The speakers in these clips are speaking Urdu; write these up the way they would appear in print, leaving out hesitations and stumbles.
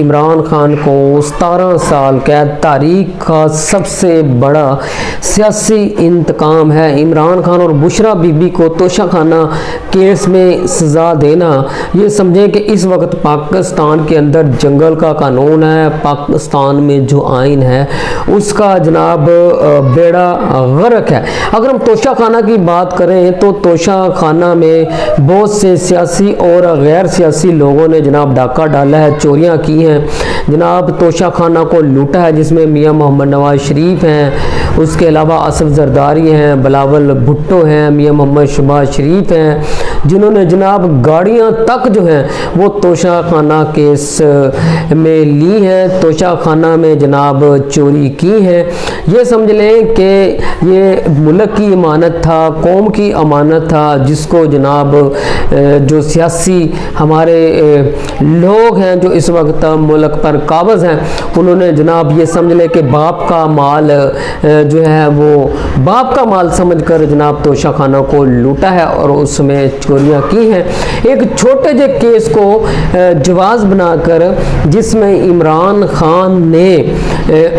عمران خان کو 17 سال قید تاریخ کا سب سے بڑا سیاسی انتقام ہے۔ عمران خان اور بشرا بی بی کو توشہ خانہ کیس میں سزا دینا، یہ سمجھیں کہ اس وقت پاکستان کے اندر جنگل کا قانون ہے، پاکستان میں جو آئین ہے اس کا جناب بیڑا غرق ہے۔ اگر ہم توشہ خانہ کی بات کریں تو توشہ خانہ میں بہت سے سیاسی اور غیر سیاسی لوگوں نے جناب ڈاکہ ڈالا ہے، چوریاں کی ہیں، جناب توشہ خانہ کو لوٹا ہے، جس میں میاں محمد نواز شریف ہیں، اس کے علاوہ اسد زرداری ہیں، بلاول بھٹو ہیں، میاں محمد شہباز شریف ہیں، جنہوں نے جناب گاڑیاں تک جو ہیں وہ توشہ خانہ کیس میں لی ہیں، توشہ خانہ میں جناب چوری کی ہیں۔ یہ سمجھ لیں کہ یہ ملک کی امانت تھا، قوم کی امانت تھا، جس کو جناب جو سیاسی ہمارے لوگ ہیں جو اس وقت ملک پر قابض ہیں، انہوں نے جناب یہ سمجھ لے کہ باپ کا مال جو ہے وہ باپ کا مال سمجھ کر جناب توشہ خانہ کو لوٹا ہے اور اس میں چوریاں کی ہیں۔ ایک چھوٹے جے کیس کو جواز بنا کر، جس میں عمران خان نے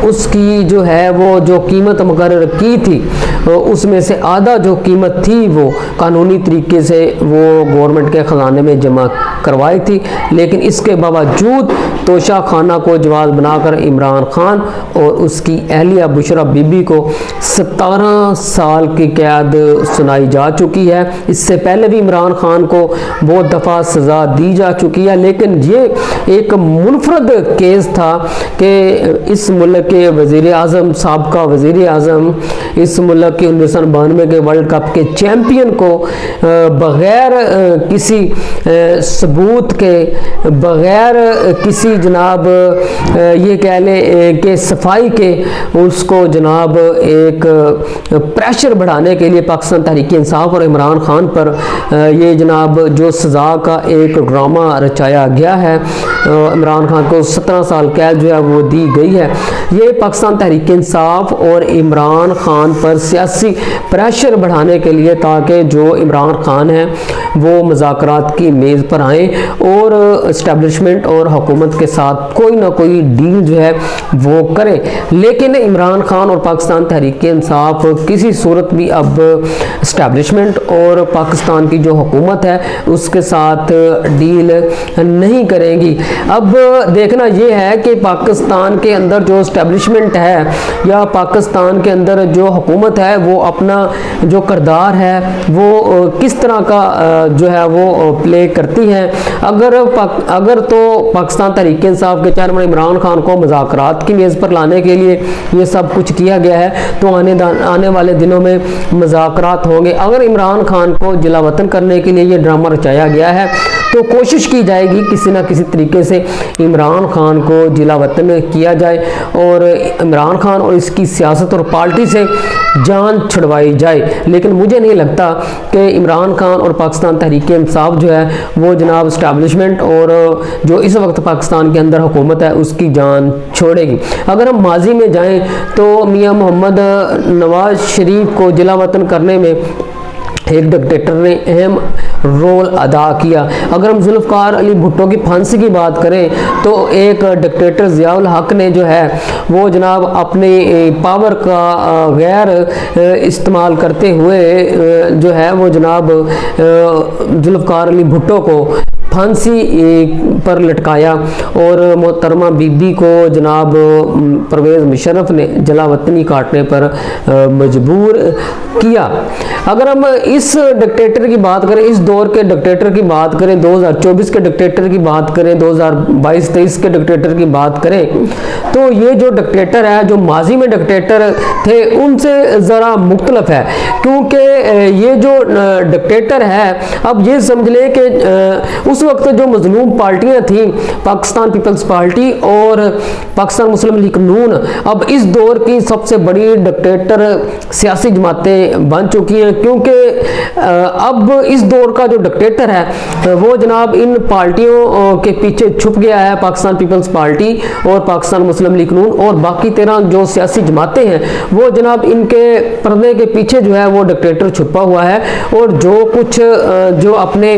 اس کی جو ہے وہ جو قیمت مقرر کی تھی، اس میں سے آدھا جو قیمت تھی وہ قانونی طریقے سے وہ گورنمنٹ کے خزانے میں جمع کروائی تھی، لیکن اس کے باوجود توشہ خانہ کو جواز بنا کر عمران خان اور اس کی اہلیہ بشرا بی بی کو 17 سال کی قید سنائی جا چکی ہے۔ اس سے پہلے بھی عمران خان کو بہت دفعہ سزا دی جا چکی ہے، لیکن یہ ایک منفرد کیس تھا کہ اس ملک کے وزیر اعظم، سابقہ وزیر اعظم، اس ملک کے 1992 کے ورلڈ کپ کے چیمپئن کو بغیر کسی ثبوت کے، بغیر کسی جناب یہ کہہ لیں کہ صفائی کے، اس کو جناب ایک پریشر بڑھانے کے لیے پاکستان تحریک انصاف اور عمران خان پر یہ جناب جو سزا کا ایک ڈرامہ رچایا گیا ہے، عمران خان کو 17 سال قید جو ہے وہ دی گئی ہے۔ یہ پاکستان تحریک انصاف اور عمران خان پر سیاسی پریشر بڑھانے کے لیے، تاکہ جو عمران خان ہیں وہ مذاکرات کی میز پر آئیں اور اسٹیبلشمنٹ اور حکومت کے ساتھ کوئی نہ کوئی ڈیل جو ہے وہ کریں، لیکن عمران خان اور پاکستان تحریک انصاف کسی صورت بھی اب اسٹیبلشمنٹ اور پاکستان کی جو حکومت ہے اس کے ساتھ ڈیل نہیں کریں گی۔ اب دیکھنا یہ ہے کہ پاکستان کے اندر جو اسٹیبلشمنٹ ہے یا پاکستان کے اندر جو حکومت ہے وہ اپنا جو کردار ہے وہ کس طرح کا جو ہے وہ پلے کرتی ہے۔ اگر تو پاکستان تحریک انصاف کے چیئرمین عمران خان کو مذاکرات کی میز پر لانے کے لیے یہ سب کچھ کیا گیا ہے، تو آنے والے دنوں میں مذاکرات ہوں گے۔ اگر عمران خان کو جلا وطن کرنے کے لیے یہ ڈرامہ رچایا گیا ہے تو کوشش کی جائے گی کسی نہ کسی طریقے سے عمران خان کو جلا وطن کیا جائے اور عمران خان اور اس کی سیاست اور پارٹی سے جان چھڑوائی جائے، لیکن مجھے نہیں لگتا کہ عمران خان اور پاکستان تحریک انصاف جو ہے وہ جناب اسٹیبلشمنٹ اور جو اس وقت پاکستان کے اندر حکومت ہے اس کی جان چھوڑے گی۔ اگر ہم ماضی میں جائیں تو میاں محمد نواز شریف کو جلا وطن کرنے میں ایک ڈکٹیٹر نے اہم رول ادا کیا۔ اگر ہم ذوالفقار علی بھٹو کی پھانسی کی بات کریں تو ایک ڈکٹیٹر ضیاء الحق نے جو ہے وہ جناب اپنے پاور کا غیر استعمال کرتے ہوئے جو ہے وہ جناب ذوالفقار علی بھٹو کو پھانسی پر لٹکایا اور محترمہ بی بی کو جناب پرویز مشرف نے جلا وطنی کاٹنے پر مجبور کیا۔ اگر ہم اس ڈکٹیٹر کی بات کریں، اس دور کے ڈکٹیٹر کی بات کریں، 2024 کے ڈکٹیٹر کی بات کریں، 2022-23 کے ڈکٹیٹر کی بات کریں، تو یہ جو ڈکٹیٹر ہے جو ماضی میں ڈکٹیٹر تھے ان سے ذرا مختلف ہے، کیونکہ یہ جو ڈکٹیٹر ہے اب یہ سمجھ لیں کہ اس وقت جو مظلوم پارٹیاں تھیں پاکستان پیپلز پارٹی اور پاکستان مسلم لیگ نون، اب اس دور کی سب سے بڑی ڈکٹیٹر سیاسی جماعتیں بن چکی ہیں، کیونکہ اب اس دور کا جو ڈکٹیٹر ہے وہ جناب ان پارٹیوں کے پیچھے چھپ گیا ہے، پاکستان پیپلز پارٹی اور پاکستان مسلم لیگ نون اور باقی 13 جو سیاسی جماعتیں ہیں وہ جناب ان کے پردے کے پیچھے جو ہے وہ ڈکٹیٹر چھپا ہوا ہے، اور جو کچھ جو اپنے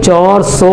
400